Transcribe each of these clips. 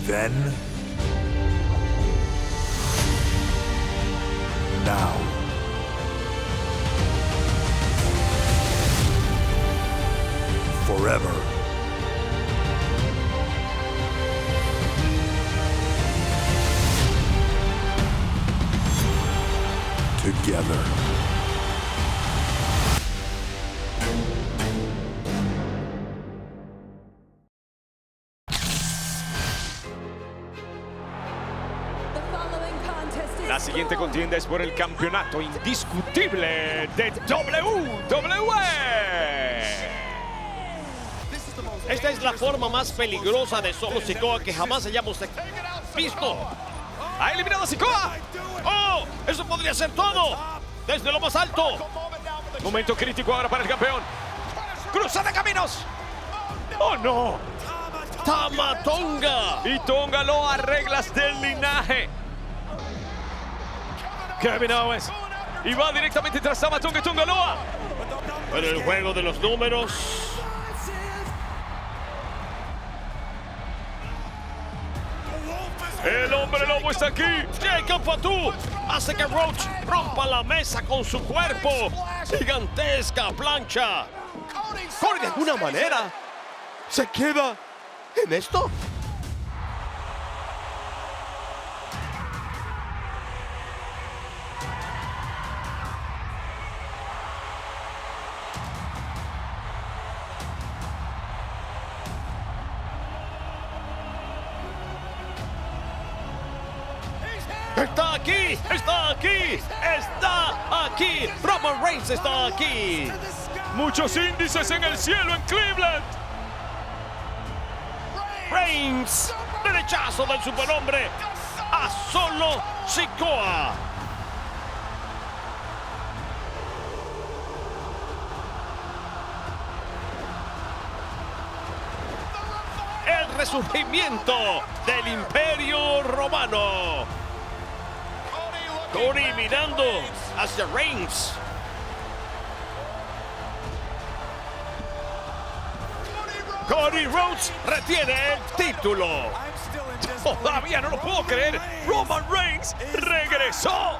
Then, now, forever. Together. La siguiente contienda es por el campeonato indiscutible de WWE. Esta es la forma más peligrosa de Solo Sikoa que jamás hayamos visto. ¡Ha eliminado a Sikoa! ¡Oh! ¡Eso podría ser todo! ¡Desde lo más alto! Momento crítico ahora para el campeón. ¡Cruza de caminos! ¡Oh, no! ¡Tama Tonga! Y Tonga Loa, reglas del linaje. Kevin Owens. Y va directamente tras Tama Tonga y Tonga Loa. En el juego de los números. El hombre lobo está aquí. Jacob Fatu hace que Roach rompa la mesa con su cuerpo. Gigantesca plancha. Cody de alguna manera se queda en esto. ¡Está aquí! ¡Está aquí! ¡Está aquí! ¡Roman Reigns está aquí! Muchos índices en el cielo en Cleveland. Reigns, derechazo del superhombre a Solo Sikoa. El resurgimiento del Imperio Romano. Cody mirando hacia Reigns. Cody Rhodes retiene el título. Todavía no lo puedo creer. Roman Reigns regresó.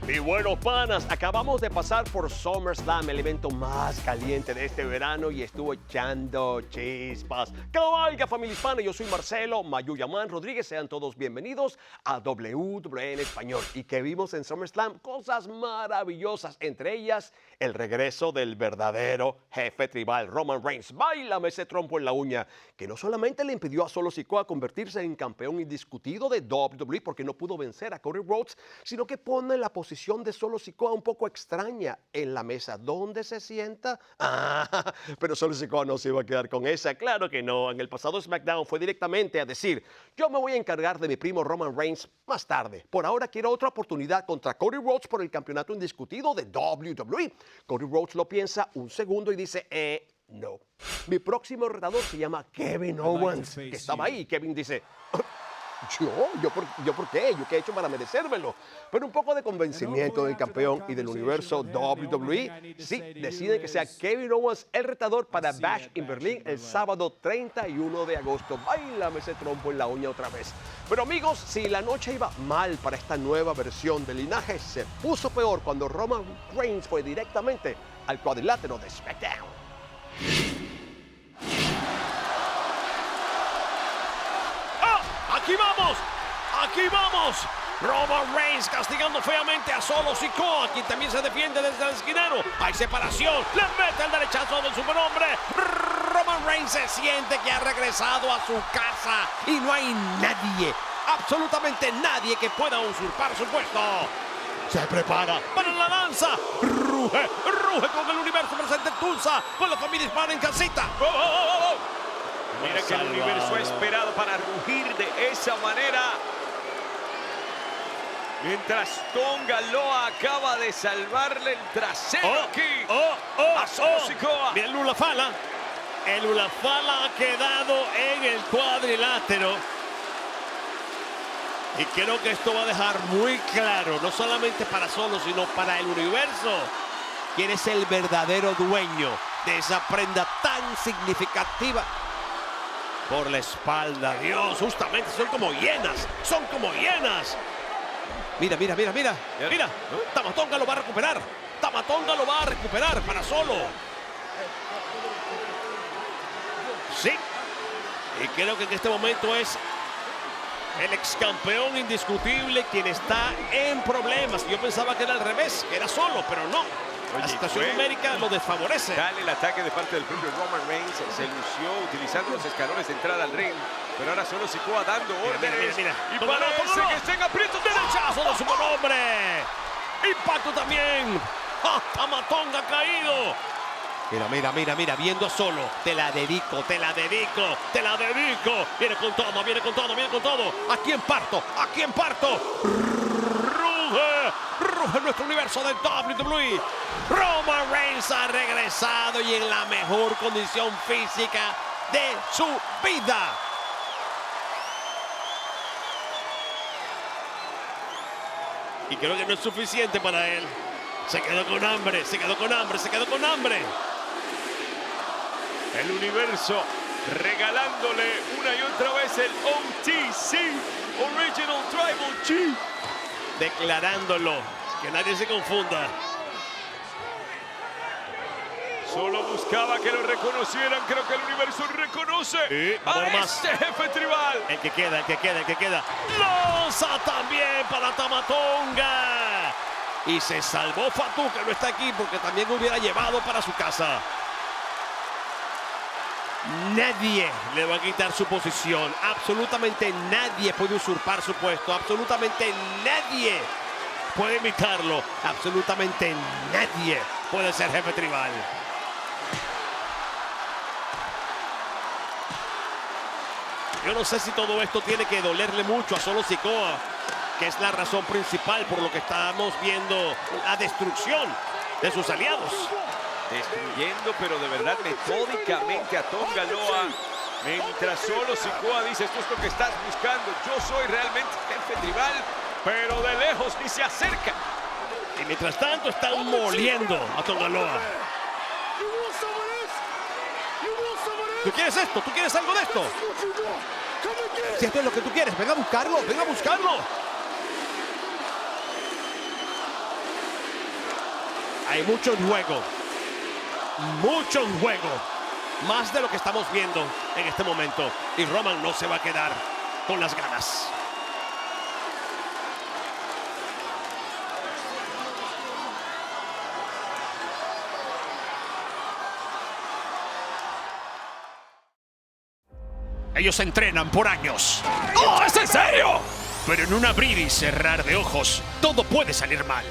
Y buenos panas, acabamos de pasar por SummerSlam, el evento más caliente de este verano, y estuvo echando chispas. Cabalga, familia hispana, yo soy Marcelo Mayuyamán Rodríguez, sean todos bienvenidos a WWE en español. Y que vimos en SummerSlam cosas maravillosas, entre ellas el regreso del verdadero jefe tribal, Roman Reigns. Báilame ese trompo en la uña, que no solamente le impidió a Solo Sikoa convertirse en campeón indiscutido de WWE porque no pudo vencer a Cody Rhodes, sino que pone la posición de Solo Sikoa un poco extraña en la mesa. ¿Dónde se sienta? Ah, pero Solo Sikoa no se iba a quedar con esa. Claro que no. En el pasado SmackDown fue directamente a decir: yo me voy a encargar de mi primo Roman Reigns más tarde. Por ahora quiero otra oportunidad contra Cody Rhodes por el campeonato indiscutido de WWE. Cody Rhodes lo piensa un segundo y dice: no. Mi próximo retador se llama Kevin Owens, que estaba ahí. Kevin dice: ¿Yo por qué? ¿Yo qué he hecho para merecérmelo? Pero un poco de convencimiento del campeón y del universo WWE, sí, deciden que sea Kevin Owens el retador para Bash in Berlín el sábado 31 de agosto. Báilame ese trompo en la uña otra vez. Pero amigos, si la noche iba mal para esta nueva versión del linaje, se puso peor cuando Roman Reigns fue directamente al cuadrilátero de SmackDown. ¡Aquí vamos! ¡Aquí vamos! Roman Reigns castigando feamente a Solo Sikoa, quien también se defiende desde el esquinero. Hay separación, le mete el derechazo del superhombre. Roman Reigns se siente que ha regresado a su casa y no hay nadie, absolutamente nadie, que pueda usurpar su puesto. Se prepara para la lanza. Ruge con el universo presente en Tulsa, con la familia hispana en casita. Mira que el universo ha esperado para rugir de esa manera. Mientras Tonga Loa acaba de salvarle el trasero aquí a Solo Sikoa. Mira el Ulafala. El Ulafala ha quedado en el cuadrilátero. Y creo que esto va a dejar muy claro, no solamente para Solo, sino para el universo, quién es el verdadero dueño de esa prenda tan significativa por la espalda. Dios, justamente son como hienas, son como hienas. Mira, mira, mira, mira, mira. Tamatonga lo va a recuperar. Tamatonga lo va a recuperar para Solo. Sí. Y creo que en este momento es el ex campeón indiscutible quien está en problemas. Yo pensaba que era al revés, que era Solo, pero no. La situación numérica lo desfavorece. Dale el ataque de parte del propio Roman Reigns. Se lució utilizando los escalones de entrada al ring. Pero ahora solo Sikoa dando órdenes. Mira. Y parece que está en aprietos. Derechazo de su nombre. Impacto también. ¡Ja! Tamatonga ha caído. Mira, mira, mira, mira, viendo a Solo. Te la dedico, te la dedico, te la dedico. Viene con todo, viene con todo, viene con todo. ¿A quién parto? ¿A quién parto? Ruge, ruge nuestro universo del WWE. Roman Reigns ha regresado y en la mejor condición física de su vida. Y creo que no es suficiente para él. Se quedó con hambre, se quedó con hambre, se quedó con hambre. El universo regalándole una y otra vez el OTC, Original Tribal Chief. Declarándolo, que nadie se confunda. Solo buscaba que lo reconocieran. Creo que el universo reconoce a este jefe tribal. El que queda, el que queda, el que queda. Lanza también para Tamatonga. Y se salvó Fatu, que no está aquí, porque también hubiera llevado para su casa. Nadie le va a quitar su posición. Absolutamente nadie puede usurpar su puesto. Absolutamente nadie puede imitarlo. Absolutamente nadie puede ser jefe tribal. Yo no sé si todo esto tiene que dolerle mucho a Solo Sikoa, que es la razón principal por lo que estamos viendo la destrucción de sus aliados. Destruyendo, pero de verdad metódicamente a Tonga Loa. Mientras Solo Sikoa dice, esto es lo que estás buscando. Yo soy realmente jefe tribal, pero de lejos ni se acerca. Y mientras tanto están moliendo a Tonga Loa. ¿Tú quieres esto? ¿Tú quieres algo de esto? Si esto es lo que tú quieres, venga a buscarlo, venga a buscarlo. Hay mucho en juego. Mucho en juego. Más de lo que estamos viendo en este momento. Y Roman no se va a quedar con las ganas. Ellos entrenan por años. ¡Oh, es en serio! Pero en un abrir y cerrar de ojos, todo puede salir mal.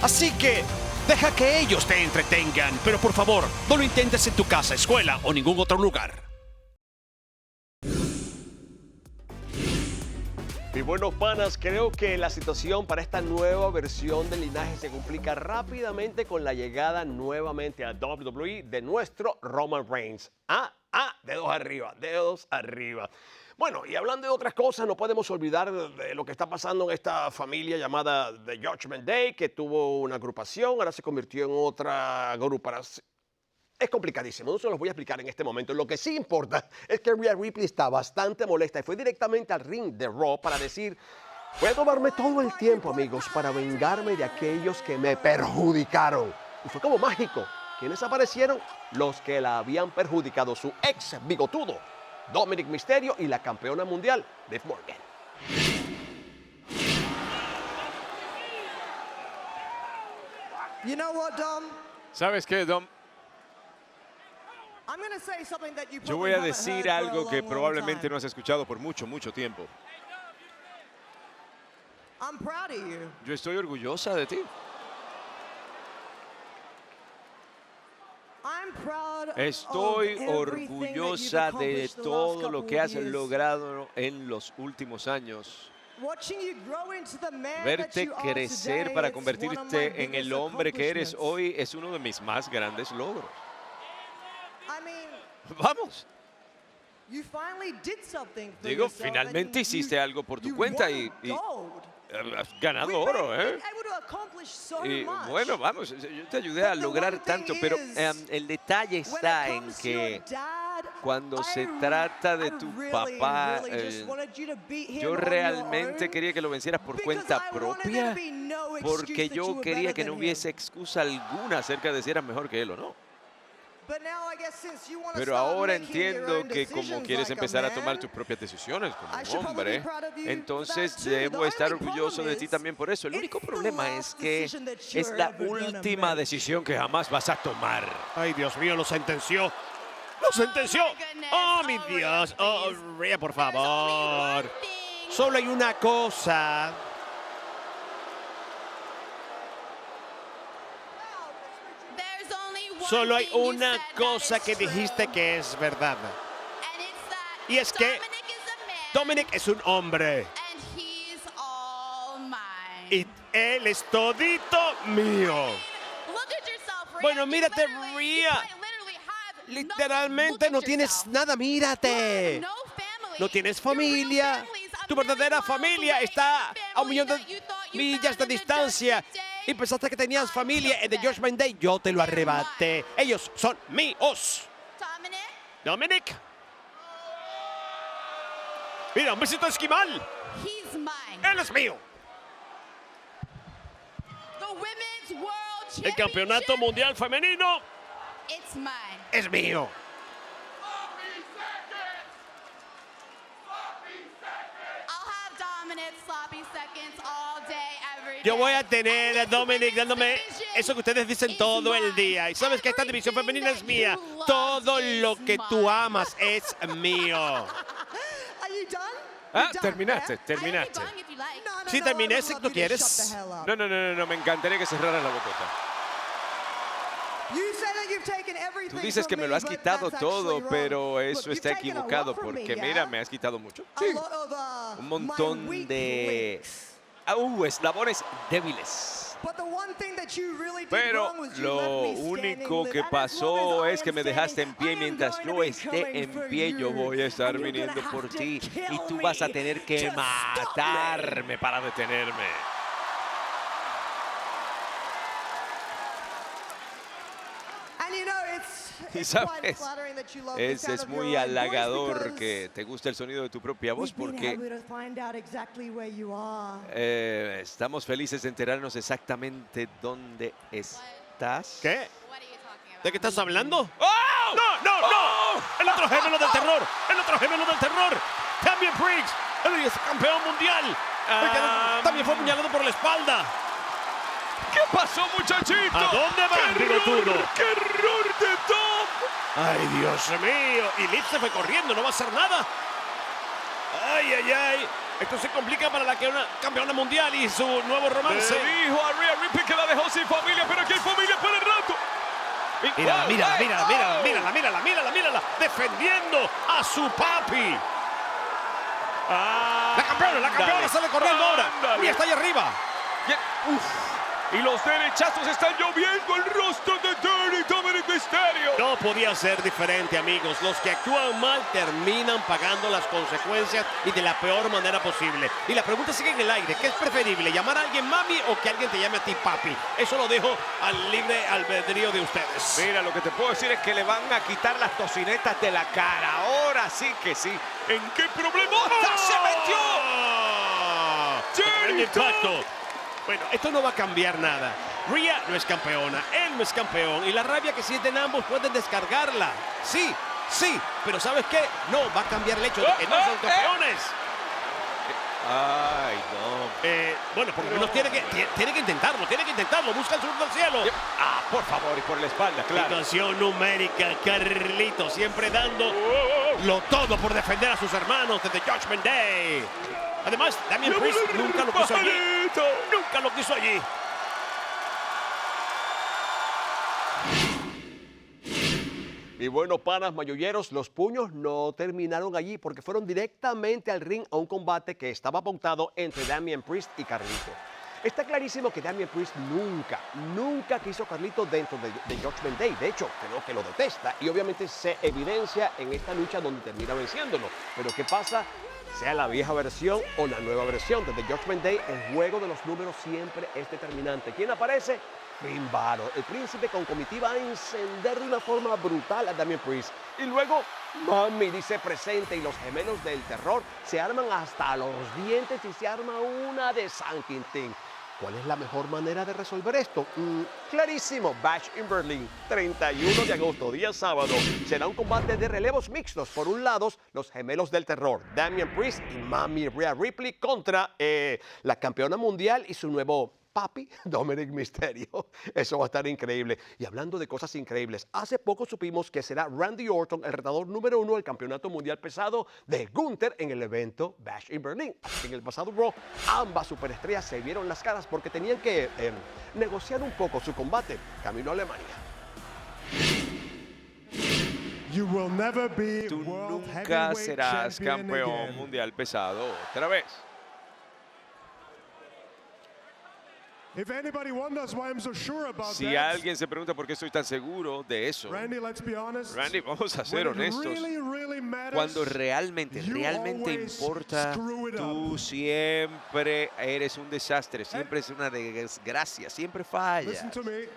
Así que deja que ellos te entretengan, pero por favor, no lo intentes en tu casa, escuela o ningún otro lugar. Y bueno, panas, creo que la situación para esta nueva versión del linaje se complica rápidamente con la llegada nuevamente a WWE de nuestro Roman Reigns. Dedos arriba, dedos arriba. Bueno, y hablando de otras cosas, no podemos olvidar de lo que está pasando en esta familia llamada The Judgment Day, que tuvo una agrupación, ahora se convirtió en otra agrupación. Es complicadísimo, no se los voy a explicar en este momento. Lo que sí importa es que Rhea Ripley está bastante molesta y fue directamente al ring de Raw para decir: voy a tomarme todo el tiempo, amigos, para vengarme de aquellos que me perjudicaron. Y fue como mágico. ¿Quiénes aparecieron? Los que la habían perjudicado, su ex bigotudo, Dominic Mysterio, y la campeona mundial, Liv Morgan. You know what, Dom? ¿Sabes qué, Dom? I'm gonna say something that you Yo probably voy a haven't decir heard for a algo que long, probablemente long no has escuchado por mucho, mucho tiempo. time. I'm proud of you. Yo estoy orgullosa de ti. I'm proud Estoy of everything that orgullosa you've de accomplished the todo last lo couple que of has years. logrado en los últimos años. Watching you grow into the man that Verte you are crecer today, para it's one of my convertirte en el biggest hombre que eres accomplishments. hoy es uno de mis más grandes logros. I mean, Vamos. You finally did something for Digo, yourself, finalmente and hiciste algo por tu you cuenta won y gold. has ganado We've oro, been ¿eh? able to accomplish so Y much. bueno, vamos, yo te ayudé a But the lograr one thing tanto, pero is, el detalle when it está en comes to your que dad, cuando I se trata de I tu really, papá, really just wanted you to beat him yo on your realmente own, quería que lo vencieras por because cuenta I wanted there propia, to be no porque excuse that you yo were quería better que no than hubiese him. excusa alguna acerca de si eras mejor que él o no. But now I guess since you wanna Pero start ahora making your entiendo own que como decisions quieres like a empezar a tomar man, tus propias decisiones como I should un probably be hombre, proud of you for entonces that too. debo The estar only orgulloso problem de ti is, también por eso. El it's único the problema es last que decision that es you're la ever gonna última make. decisión que jamás vas a tomar. Ay, Dios mío, lo sentenció. ¡Lo sentenció! ¡Oh, mi Dios! ¡Oh, Rhea, por favor! Solo hay una cosa. Solo hay una cosa que dijiste que es verdad. Y es que Dominic es un hombre. Y él es todito mío. Bueno, mírate, Rhea. Literalmente no tienes nada, mírate. No tienes familia. Tu verdadera familia está a 1.000.000 de millas de distancia. Y pensaste que tenías familia en The Judgment Day. Yo te lo arrebaté. Ellos son míos. Dominic. Mira, un besito esquimal. Él es mío. El campeonato mundial femenino es mío. Yo voy a tener a Dominic dándome eso que ustedes dicen todo el día. Y sabes que esta división femenina es mía. Todo lo que tú amas es mío. Are you done? Ah, You're done, terminaste, yeah? terminaste. No, Sí, no, terminé, I would si love tú you to quieres. shut the hell up. No, me encantaría que cerraras la bocota. You say that you've taken everything Tú dices que from me me, lo has but quitado that's todo, actually wrong. pero Look, eso you've está taken a lot equivocado from me, porque yeah? mira, me has quitado mucho. A Sí, lot of, un my montón weak de links. eslabones débiles. But the one thing that you really did Pero wrong was you lo left me único standing que lit. And as long pasó as I es que am me dejaste en standing, pie. I am Mientras going yo to be esté coming en for pie, yo you. voy a estar And you're viniendo gonna por have to ti. kill Y tú vas a me tener que to stop me. matarme para detenerme. And you know, Y it's quite sabes, flattering that you love the sound es of muy your own voice halagador because que te guste el sonido de tu propia voz we've been porque able to find out exactly where you are. estamos felices de enterarnos exactamente dónde estás. ¿Qué? ¿De qué estás hablando? ¡Oh! ¡No! ¡El otro gemelo del terror! ¡El otro gemelo del terror! ¡Damian Priest! ¡El campeón mundial! El que también fue apuñalado por la espalda. ¿Qué pasó, muchachito? ¿A dónde van, ¡Qué error! bigotudo? ¡Qué error de Tom! ¡Ay, Dios mío! Y Liv se fue corriendo, no va a hacer nada. ¡Ay! Esto se complica para la que una campeona mundial y su nuevo romance. Le dijo a Rhea Ripley que la dejó sin familia, pero aquí hay familia para el rato. Y- Mírala. Defendiendo a su papi. La campeona sale corriendo ahora. Ándale. Y está ahí arriba. Y los derechazos están lloviendo el rostro de Dirty Dominic Mysterio. No podía ser diferente, amigos. Los que actúan mal terminan pagando las consecuencias y de la peor manera posible. Y la pregunta sigue en el aire. ¿Qué es preferible? ¿Llamar a alguien mami o que alguien te llame a ti papi? Eso lo dejo al libre albedrío de ustedes. Mira, lo que te puedo decir es que le van a quitar las tocinetas de la cara. Ahora sí que sí. ¿En qué problemota se metió? ¡Gran impacto! Bueno, esto no va a cambiar nada. Rhea no es campeona, él no es campeón. Y la rabia que sienten ambos pueden descargarla. Sí, pero ¿sabes qué? No va a cambiar el hecho de que no son campeones. Ay, no. Bueno, por lo menos tiene que intentarlo. Busca el sur del cielo. Por favor, y por la espalda, claro. Situación numérica, Carlito, siempre dando lo todo por defender a sus hermanos de The Judgment Day. Además, Damian Priest nunca lo quiso allí. Y bueno, panas mayolleros, los puños no terminaron allí porque fueron directamente al ring a un combate que estaba pautado entre Damian Priest y Carlito. Está clarísimo que Damian Priest nunca quiso a Carlito dentro de Judgment Day. De hecho, creo que lo detesta y obviamente se evidencia en esta lucha donde termina venciéndolo. Pero ¿qué pasa? Sea la vieja versión o la nueva versión de The Judgment Day, el juego de los números siempre es determinante. ¿Quién aparece? Finn Balor, el príncipe con comitiva a encender de una forma brutal a Damian Priest. Y luego, Mami dice presente y los gemelos del terror se arman hasta los dientes y se arma una de San Quintín. ¿Cuál es la mejor manera de resolver esto? Clarísimo, Bash in Berlin, 31 de agosto, día sábado. Será un combate de relevos mixtos. Por un lado, los gemelos del terror, Damian Priest y Mami Rhea Ripley contra la campeona mundial y su nuevo papi, Dominic Mysterio. Eso va a estar increíble. Y hablando de cosas increíbles, hace poco supimos que será Randy Orton el retador número 1 del campeonato mundial pesado de Gunther en el evento Bash in Berlin. Así que en el pasado Raw, ambas superestrellas se vieron las caras porque tenían que negociar un poco su combate camino a Alemania. You will never be Tú world nunca heavyweight serás champion campeón again. mundial pesado otra vez. If anybody wonders why I'm so sure about Si that, alguien se pregunta por qué estoy tan seguro de eso, Randy, let's be honest. Randy, vamos a ser when it honestos. really matters, Cuando realmente you always importa, screw it tú up. siempre eres un desastre, siempre es una desgracia, siempre fallas, Listen to me.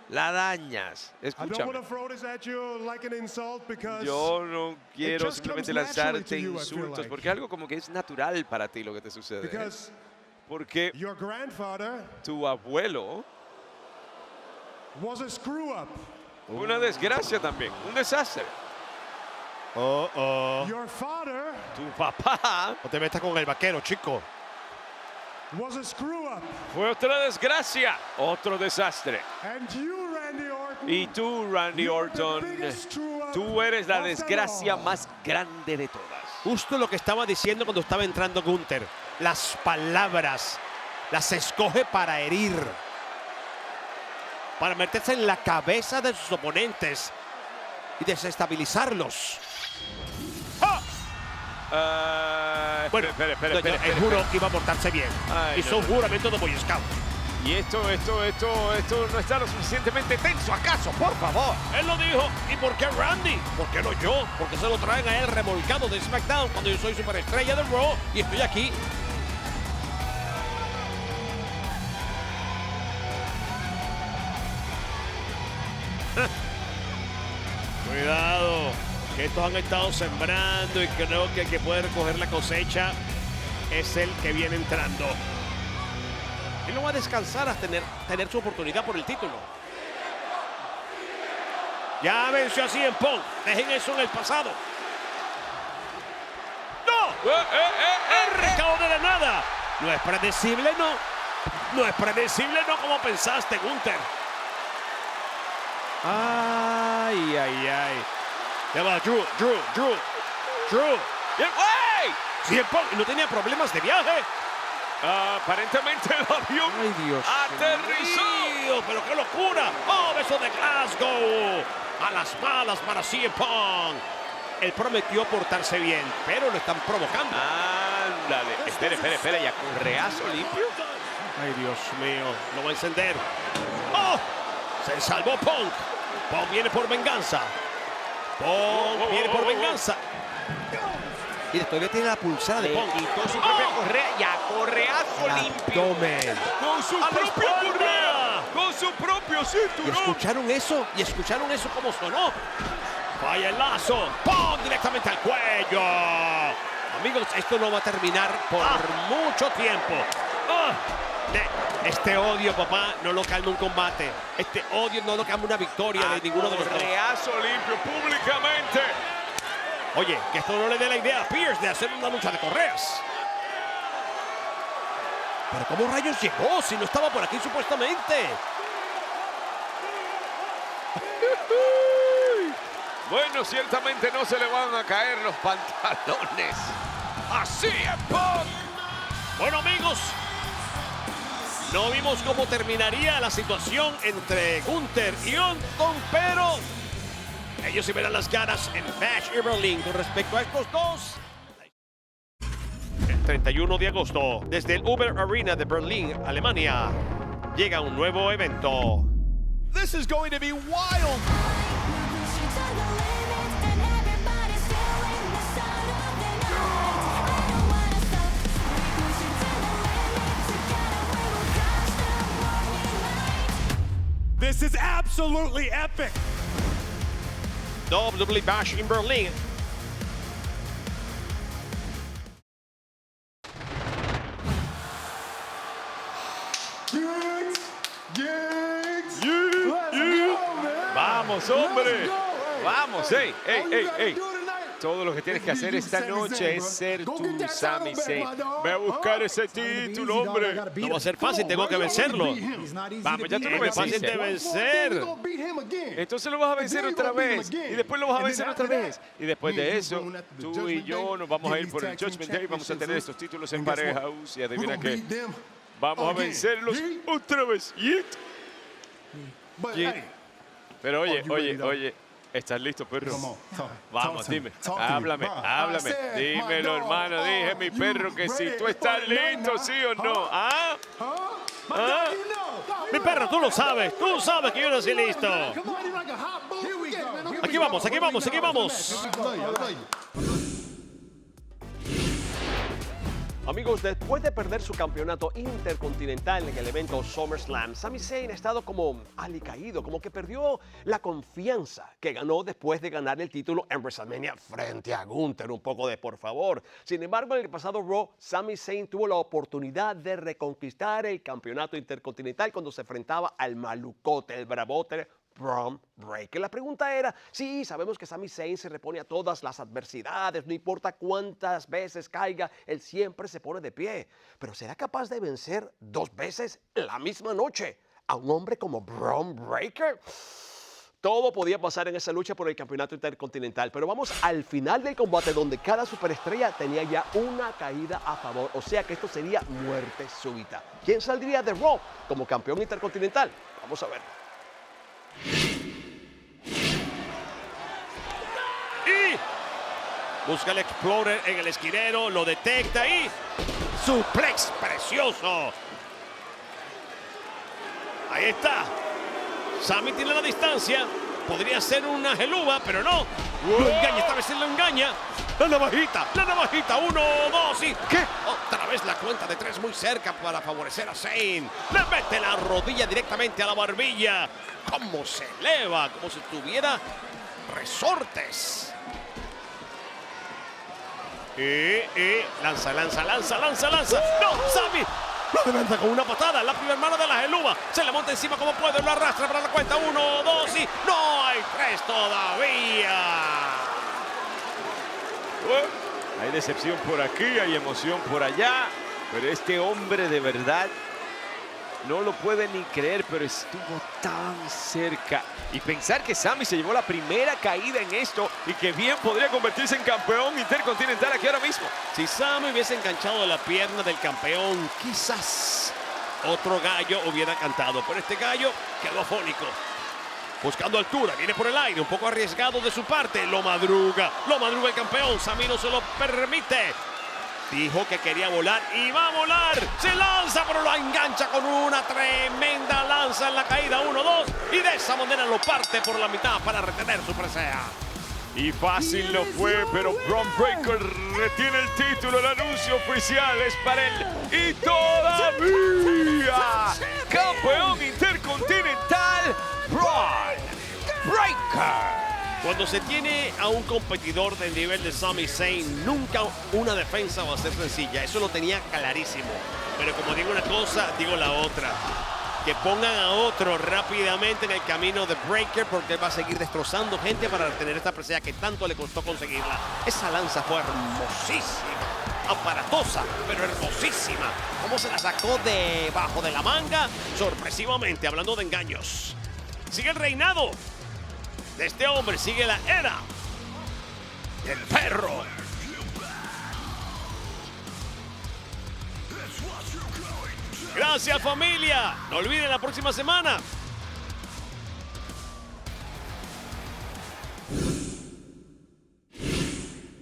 la dañas. I don't want Escúchame, to throw this at you like an insult because yo no quiero just comes simplemente naturally lanzarte to you, I feel insultos, like. porque es algo como que es natural para ti lo que te sucede. because Porque your grandfather tu abuelo was a screw up. fue una desgracia también, un desastre. Your father Tu papá No te metas con el vaquero, chico. was a screw up. fue otra desgracia, otro desastre. And you, Randy Orton, Y tú, Randy you're the Orton, biggest screw up tú eres la of them desgracia all. más grande de todas. Justo lo que estaba diciendo cuando estaba entrando Gunther. Las palabras las escoge para herir. Para meterse en la cabeza de sus oponentes y desestabilizarlos. Bueno, espera. juro que iba a portarse bien. Ay, Hizo un juramento de Boy Scout. Y esto no está lo suficientemente tenso, ¿acaso? Por favor. Él lo dijo. ¿Y por qué Randy? ¿Por qué no yo? Porque se lo traen a él remolcado de SmackDown cuando yo soy superestrella de Raw y estoy aquí. Cuidado, que estos han estado sembrando y creo que el que puede recoger la cosecha es el que viene entrando. Él no va a descansar hasta tener su oportunidad por el título. Ya venció así en Punk. Dejen eso en el pasado. ¡No! ¡Arrancado de la nada! No es predecible, no. No es predecible, no, como pensaste, Gunther. Ay. Ya va, Drew. ¡Ey! CM Punk no tenía problemas de viaje. Aparentemente el avión Ay, Dios aterrizó. mío, pero qué locura. ¡Oh, beso de Glasgow! A las malas para CM Punk. Él prometió portarse bien, pero lo están provocando. Ándale. Espera, ¿y a correazo limpio? Ay, Dios mío, lo va a encender. ¡Oh! Se salvó Punk. Punk viene por venganza. Punk viene por venganza. Y todavía tiene la pulsera de Le Punk. quitó su propia correa y a correazo limpio. Abdomen. Con su ¡A la propia espalda! correa. Con su propio ¿Y cinturón. escucharon eso? ¿Y escucharon eso cómo sonó? Falla el lazo. ¡Pum! Directamente al cuello. Amigos, esto no va a terminar por mucho tiempo. Este odio, papá, no lo calma un combate. Este odio no lo calma una victoria de ninguno de los dos. Correazo limpio públicamente. Oye, que esto no le dé la idea a Pierce de hacer una lucha de correas. Pero ¿cómo rayos llegó si no estaba por aquí supuestamente? Bueno, ciertamente no se le van a caer los pantalones. Así es, Punk. Bueno, amigos, no vimos cómo terminaría la situación entre Gunther y Orton, pero ellos se verán las caras en Bash in Berlin con respecto a estos dos. 31 de agosto, desde el Uber Arena de Berlín, Alemania, llega un nuevo evento. This is going to be wild. This is absolutely epic. WWE Bash in Berlin. Vamos, hombre. Vamos, hey. Todo lo que tienes que hacer esta noche es ser tú, Sami Zayn. Ve a buscar ese título, hombre. No va a ser fácil, tengo que vencerlo. Vamos, ya tú lo No es fácil de venciste. vencer. Entonces lo vas a vencer otra vez. Y después lo vas a vencer otra vez. Y después de eso, tú y yo nos vamos a ir por el Judgment Day. Vamos a tener estos títulos en pareja. Y adivina qué. Vamos a vencerlos otra vez. Pero oye. ¿Estás listo, perro? Vamos, dime. Háblame. Dímelo, hermano. Dije, mi perro, que si tú estás listo, ¿sí o no? ¿Ah? Mi perro, tú lo sabes. Tú sabes que yo no estoy listo. Aquí vamos. Amigos, después de perder su campeonato intercontinental en el evento SummerSlam, Sami Zayn ha estado como alicaído, como que perdió la confianza que ganó después de ganar el título en WrestleMania frente a Gunther. Un poco de por favor. Sin embargo, en el pasado Raw, Sami Zayn tuvo la oportunidad de reconquistar el campeonato intercontinental cuando se enfrentaba al malucote, el bravote Bron Breakker. La pregunta era, sí, sabemos que Sami Zayn se repone a todas las adversidades, no importa cuántas veces caiga, él siempre se pone de pie. Pero ¿será capaz de vencer 2 veces la misma noche a un hombre como Bron Breakker? Todo podía pasar en esa lucha por el campeonato intercontinental, pero vamos al final del combate donde cada superestrella tenía ya una caída a favor, o sea que esto sería muerte súbita. ¿Quién saldría de Raw como campeón intercontinental? Vamos a ver. Y busca el Explorer en el esquinero, lo detecta y suplex precioso. Ahí está. Sami tiene la distancia. Podría ser una geluba, pero no. Lo engaña, esta vez él lo engaña. La navajita. 1, 2 y... ¿Qué? Otra vez la cuenta de 3 muy cerca para favorecer a Zayn. Le mete la rodilla directamente a la barbilla. Cómo se eleva, como si tuviera resortes. Lanza. ¡No, Sami! Lo levanta con una patada, la primera mano de la geluba. Se le monta encima como puede, lo arrastra para la cuenta. 1, 2 y... ¡No hay 3 todavía! Hay decepción por aquí, hay emoción por allá. Pero este hombre de verdad no lo puede ni creer, pero estuvo tan cerca. Y pensar que Sami se llevó la primera caída en esto y que bien podría convertirse en campeón intercontinental aquí ahora mismo. Si Sami hubiese enganchado la pierna del campeón, quizás otro gallo hubiera cantado. Pero este gallo quedó afónico. Buscando altura, viene por el aire, un poco arriesgado de su parte. Lo madruga el campeón. Sami no se lo permite. Dijo que quería volar y va a volar. Se lanza, pero lo engancha con una tremenda lanza en la caída. 1, 2. Y de esa manera lo parte por la mitad para retener su presea. Y fácil no fue, pero Bron Breakker retiene el título. El anuncio oficial es para él. Y todavía campeón intercontinental, Bron Breakker. Cuando se tiene a un competidor del nivel de Sami Zayn, nunca una defensa va a ser sencilla. Eso lo tenía clarísimo. Pero como digo una cosa, digo la otra. Que pongan a otro rápidamente en el camino de Breakker, porque él va a seguir destrozando gente para retener esta presea que tanto le costó conseguirla. Esa lanza fue hermosísima, aparatosa, pero hermosísima. ¿Cómo se la sacó debajo de la manga? Sorpresivamente, hablando de engaños. Sigue el reinado de este hombre, sigue la era del perro. Gracias, familia. No olviden la próxima semana.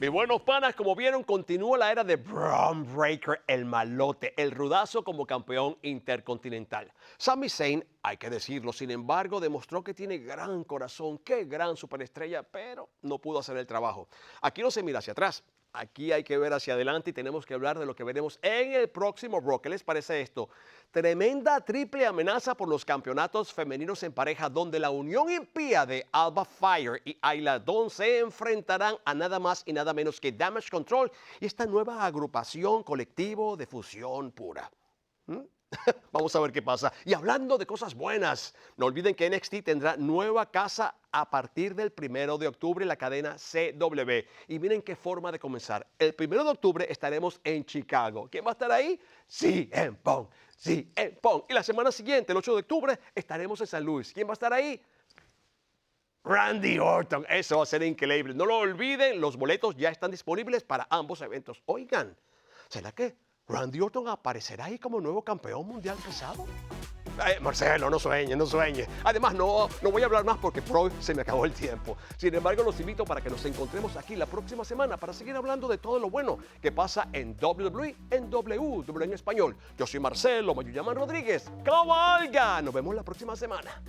Mis buenos panas, como vieron, continúa la era de Bron Breakker, el malote, el rudazo como campeón intercontinental. Sami Zayn, hay que decirlo, sin embargo, demostró que tiene gran corazón, qué gran superestrella, pero no pudo hacer el trabajo. Aquí no se mira hacia atrás. Aquí hay que ver hacia adelante y tenemos que hablar de lo que veremos en el próximo Raw. ¿Qué les parece esto? Tremenda triple amenaza por los campeonatos femeninos en pareja, donde la unión impía de Alba Fire y Ayla Dawn se enfrentarán a nada más y nada menos que Damage Control y esta nueva agrupación colectivo de fusión pura. Vamos a ver qué pasa. Y hablando de cosas buenas, no olviden que NXT tendrá nueva casa a partir del 1 de octubre en la cadena CW. Y miren qué forma de comenzar. El 1 de octubre estaremos en Chicago. ¿Quién va a estar ahí? CM Punk. CM Punk. Y la semana siguiente, el 8 de octubre, estaremos en San Luis. ¿Quién va a estar ahí? Randy Orton. Eso va a ser increíble. No lo olviden, los boletos ya están disponibles para ambos eventos. Oigan, ¿será que Randy Orton aparecerá ahí como nuevo campeón mundial pesado? Marcelo, no sueñe, no sueñe. Además, no voy a hablar más porque por hoy se me acabó el tiempo. Sin embargo, los invito para que nos encontremos aquí la próxima semana para seguir hablando de todo lo bueno que pasa en WWE, en WWE en español. Yo soy Marcelo Mayuyaman Rodríguez. ¡Cabalga! Nos vemos la próxima semana.